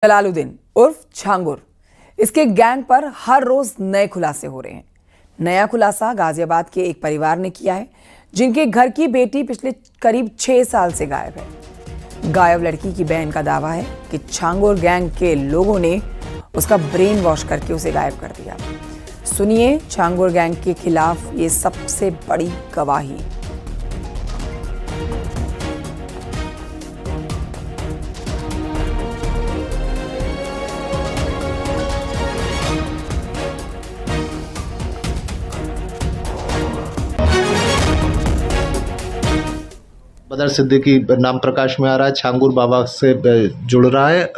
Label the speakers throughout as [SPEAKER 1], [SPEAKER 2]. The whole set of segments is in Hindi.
[SPEAKER 1] जलालुद्दीन उर्फ छांगुर, इसके गैंग पर हर रोज नए खुलासे हो रहे हैं। नया खुलासा गाजियाबाद के एक परिवार ने किया है, जिनके घर की बेटी पिछले करीब 6 साल से गायब है। गायब लड़की की बहन का दावा है कि छांगुर गैंग के लोगों ने उसका ब्रेन वॉश करके उसे गायब कर दिया। सुनिए छांगुर गैंग के खिलाफ ये सबसे बड़ी गवाही।
[SPEAKER 2] बदर सिद्दीकी नाम प्रकाश में आ रहा है, छांगुर बाबा से जुड़ रहा है।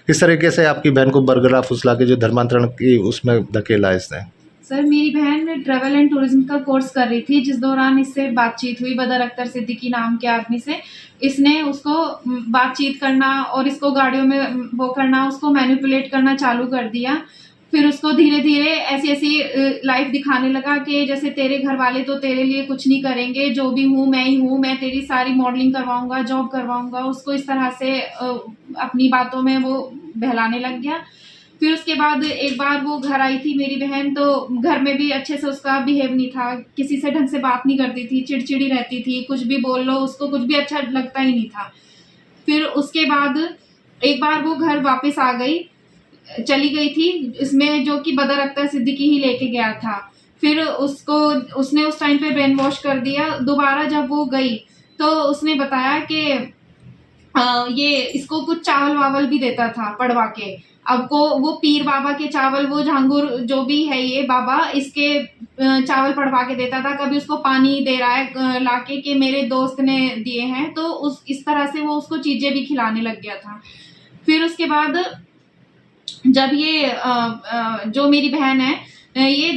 [SPEAKER 2] किस तरीके से आपकी बहन को बरगला फुसला के जो धर्मांतरण की उसमें धकेला इसने?
[SPEAKER 3] सर, मेरी बहन ट्रैवल एंड टूरिज्म का कोर्स कर रही थी, जिस दौरान इससे बातचीत हुई बदर अख्तर सिद्दीकी नाम के आदमी से। इसने उसको बातचीत करना और इसको गाड़ियों में वो करना, उसको मैनिपुलेट करना चालू कर दिया। फिर उसको धीरे धीरे ऐसी लाइफ दिखाने लगा कि जैसे तेरे घर वाले तो तेरे लिए कुछ नहीं करेंगे, जो भी हूँ मैं ही हूँ, मैं तेरी सारी मॉडलिंग करवाऊंगा, जॉब करवाऊंगा। उसको इस तरह से अपनी बातों में वो बहलाने लग गया। फिर उसके बाद एक बार वो घर आई थी मेरी बहन, तो घर में भी अच्छे से उसका बिहेव नहीं था, किसी से ढंग से बात नहीं करती थी, चिड़चिड़ी रहती थी, कुछ भी बोल लो उसको कुछ भी अच्छा लगता ही नहीं था। फिर उसके बाद एक बार वो घर वापस आ गई, चली गई थी, इसमें जो कि बदर अख्तर सिद्दीकी ही लेके गया था। फिर उसने उस टाइम पे ब्रेन वॉश कर दिया। दोबारा जब वो गई तो उसने बताया कि ये इसको कुछ चावल वावल भी देता था पड़वा के। अब को वो पीर बाबा के चावल, वो झांगुर जो भी है ये बाबा, इसके चावल पड़वा के देता था। कभी उसको पानी दे रहा है लाके कि मेरे दोस्त ने दिए हैं, तो इस तरह से वो उसको चीजें भी खिलाने लग गया था। फिर उसके बाद जब ये जो मेरी बहन है, ये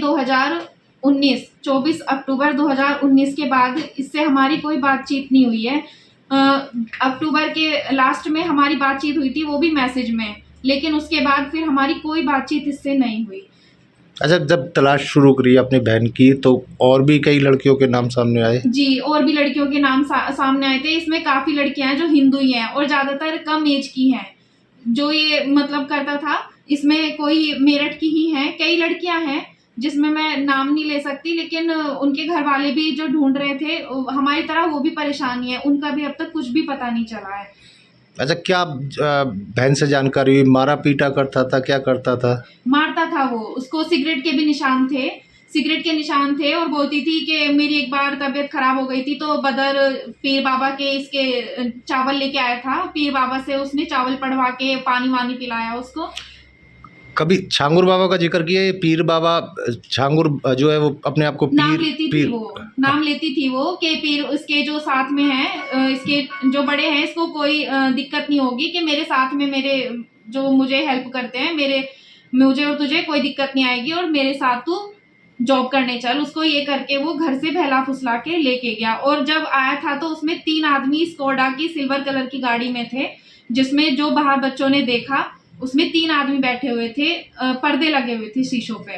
[SPEAKER 3] 24 अक्टूबर 2019 के बाद इससे हमारी कोई बातचीत नहीं हुई है। अक्टूबर के लास्ट में हमारी बातचीत हुई थी, वो भी मैसेज में, लेकिन उसके बाद फिर हमारी कोई बातचीत इससे नहीं हुई।
[SPEAKER 2] अच्छा, जब तलाश शुरू करी अपनी बहन की तो और भी कई लड़कियों के नाम सामने आए?
[SPEAKER 3] जी, और भी लड़कियों के नाम सामने आए थे। इसमें काफी लड़कियां हैं जो हिंदू ही हैं और ज्यादातर कम एज की हैं। जो ये मतलब करता था, इसमें कोई मेरठ की ही हैं, कई लड़कियां हैं जिसमें मैं नाम नहीं ले सकती, लेकिन उनके घर वाले भी जो ढूंढ रहे थे हमारी तरह, वो भी परेशानी है, उनका भी अब तक कुछ भी पता नहीं चला है।
[SPEAKER 2] अच्छा, क्या बहन से जानकारी हुई? मारा पीटा करता था, क्या करता था?
[SPEAKER 3] मारता था वो, उसको सिगरेट के भी निशान थे, सिगरेट के निशान थे। और बोलती थी कि मेरी एक बार तबीयत खराब हो गई थी तो बदर पीर बाबा के इसके चावल लेके आया था, पीर बाबा से उसने चावल पढ़वा के पानी वानी पिलाया उसको।
[SPEAKER 2] कभी छांगुर बाबा का जिक्र किया? ये पीर बाबा छांगुर जो है वो अपने आप को
[SPEAKER 3] नाम लेती थी वो, नाम लेती थी वो कि पीर इसके जो साथ में है, इसके जो बड़े हैं, इसको कोई दिक्कत नहीं होगी कि मेरे साथ में मेरे जो मुझे हेल्प करते हैं, मुझे और तुझे कोई दिक्कत नहीं आएगी, और मेरे साथ तू जॉब करने चल। उसको ये करके वो घर से बहला फुसला के लेके गया। और जब आया था तो उसमें 3 आदमी स्कोडा की सिल्वर कलर की गाड़ी में थे, जिसमें जो बाहर बच्चों ने देखा उसमें 3 आदमी बैठे हुए थे, पर्दे लगे हुए थे शीशों पे।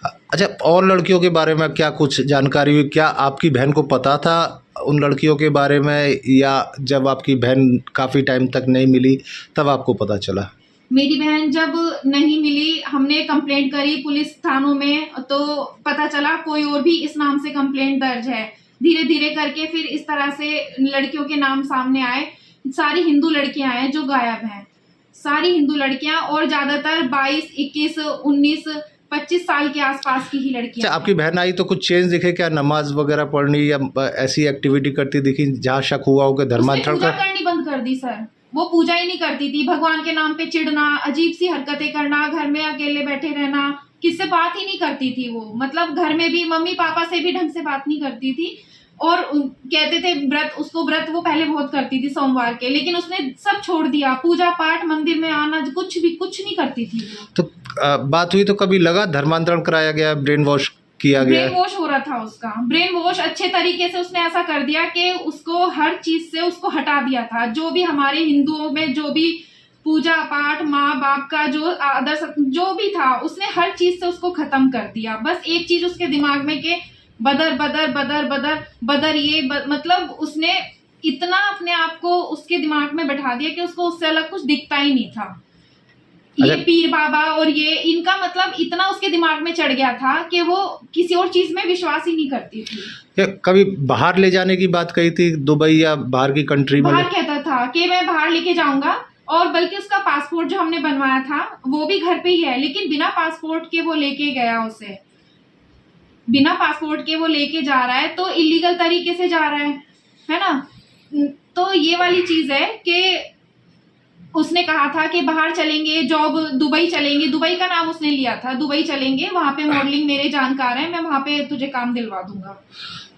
[SPEAKER 2] अच्छा, और लड़कियों के बारे में क्या कुछ जानकारी हुई? क्या आपकी बहन को पता था उन लड़कियों के बारे में, या जब आपकी बहन काफ़ी टाइम तक नहीं मिली तब आपको पता चला?
[SPEAKER 3] मेरी बहन जब नहीं मिली, हमने कंप्लेंट करी पुलिस थानों में, तो पता चला कोई और भी इस नाम से कंप्लेंट दर्ज है। धीरे धीरे करके फिर इस तरह से लड़कियों के नाम सामने आए। सारी हिंदू लड़कियां हैं जो गायब हैं, सारी हिंदू लड़कियां, और ज्यादातर 22, 21, 19, 25 साल के आसपास की ही लड़कियां।
[SPEAKER 2] अच्छा, आपकी बहन आई तो कुछ चेंज दिखे क्या? नमाज वगैरह पढ़नी या ऐसी एक्टिविटी करती दिखी जहाँ शक हुआ हो कि धर्मांतरण
[SPEAKER 3] पूजा करनी बंद कर दी सर। वो पूजा ही नहीं करती थी, भगवान के नाम पे चिढ़ना, अजीब सी हरकतें करना, घर में अकेले बैठे रहना, किससे बात ही नहीं करती थी वो। मतलब घर में भी मम्मी पापा से भी ढंग से बात नहीं करती थी। और कहते थे व्रत वो पहले बहुत करती थी सोमवार के, लेकिन उसने सब छोड़ दिया। पूजा पाठ, मंदिर में आना, कुछ नहीं करती थी वो।
[SPEAKER 2] तो बात हुई तो कभी लगा धर्मांतरण कराया गया, ब्रेन वॉश किया गया?
[SPEAKER 3] ब्रेन वॉश हो रहा था उसका, ब्रेन वॉश अच्छे तरीके से उसने ऐसा कर दिया कि उसको हर चीज से उसको हटा दिया था। जो भी हमारे हिंदुओं में जो भी पूजा पाठ, माँ बाप का जो आदर जो भी था, उसने हर चीज से उसको खत्म कर दिया। बस एक चीज उसके दिमाग में कि बदर बदर बदर बदर बदर, मतलब उसने इतना अपने आप को उसके दिमाग में बैठा दिया कि उसको उससे अलग कुछ दिखता ही नहीं था। ये
[SPEAKER 2] अच्छा।
[SPEAKER 3] पीर बाबा और ये इनका मतलब इतना उसके दिमाग में चढ़ गया था कि वो किसी और चीज में विश्वास ही नहीं करती थी।
[SPEAKER 2] क्या कभी बाहर ले जाने की बात कही थी, दुबई या बाहर की कंट्री में?
[SPEAKER 3] बाहर कहता था कि मैं बाहर लेके जाऊंगा, और बल्कि उसका पासपोर्ट जो हमने बनवाया था वो भी घर पे ही है, लेकिन बिना पासपोर्ट के वो लेके गया उसे। बिना पासपोर्ट के वो लेके जा रहा है तो इलीगल तरीके से जा रहा है ना। तो ये वाली चीज है कि उसने कहा था कि बाहर चलेंगे, जॉब दुबई चलेंगे, दुबई का नाम उसने लिया था, दुबई चलेंगे, वहां पे मॉडलिंग मेरे जानकार हैं, मैं वहां पे तुझे काम दिलवा दूंगा।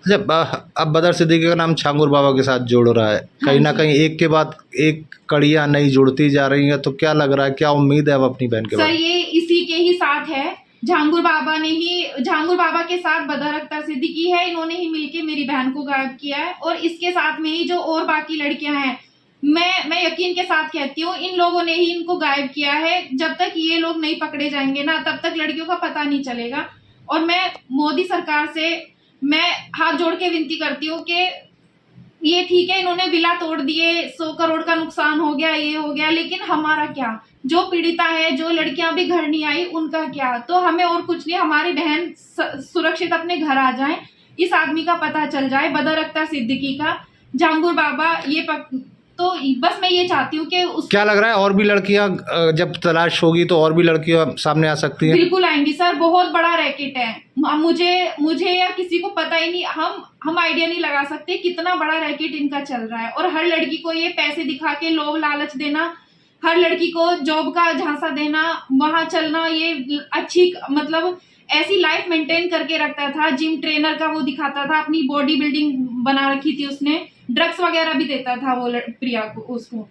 [SPEAKER 2] जब अब बदर सिद्दीकी का नाम छांगुर बाबा के साथ जोड़ रहा है, कहीं ना
[SPEAKER 3] जी।
[SPEAKER 2] कहीं एक के बाद एक कड़ियां नई जुड़ती जा रही हैं, तो क्या लग रहा है, क्या उम्मीद है अब अपनी बहन के
[SPEAKER 3] सर
[SPEAKER 2] बाद?
[SPEAKER 3] ये इसी के ही साथ है, झांगुर बाबा के साथ बदर अख्तर सिद्दीकी है, इन्होंने ही मिलके मेरी बहन को गायब किया है। और इसके साथ में ही जो और बाकी लड़कियां हैं, मैं यकीन के साथ कहती हूँ इन लोगों ने ही इनको गायब किया है। जब तक ये लोग नहीं पकड़े जाएंगे ना, तब तक लड़कियों का पता नहीं चलेगा। और मैं मोदी सरकार से मैं हाथ जोड़ के विनती करती हूँ कि ये ठीक है, इन्होंने विला तोड़ दिए, 100 करोड़ का नुकसान हो गया, ये हो गया, लेकिन हमारा क्या? जो पीड़िता है, जो लड़कियां भी घर नहीं आई, उनका क्या? तो हमें और कुछ नहीं, हमारी बहन सुरक्षित अपने घर आ जाए, इस आदमी का पता चल जाए, बदर अख्तर सिद्दीकी का, झांगुर बाबा, तो बस मैं ये चाहती हूँ कि
[SPEAKER 2] क्या लग रहा है और भी लड़कियां जब तलाश होगी तो और भी लड़कियां सामने आ सकती हैं?
[SPEAKER 3] बिल्कुल आएंगी सर, बहुत बड़ा रैकेट है। मुझे या किसी को पता ही नहीं, हम आइडिया नहीं लगा सकते कितना बड़ा रैकेट इनका चल रहा है। और हर लड़की को ये पैसे दिखा के लोभ लालच देना, हर लड़की को जॉब का झांसा देना, वहां चलना, ये अच्छी मतलब ऐसी लाइफ मेंटेन करके रखता था। जिम ट्रेनर का वो दिखाता था, अपनी बॉडी बिल्डिंग बना रखी थी उसने, ड्रग्स वगैरह भी देता था वो प्रिया को, उसको।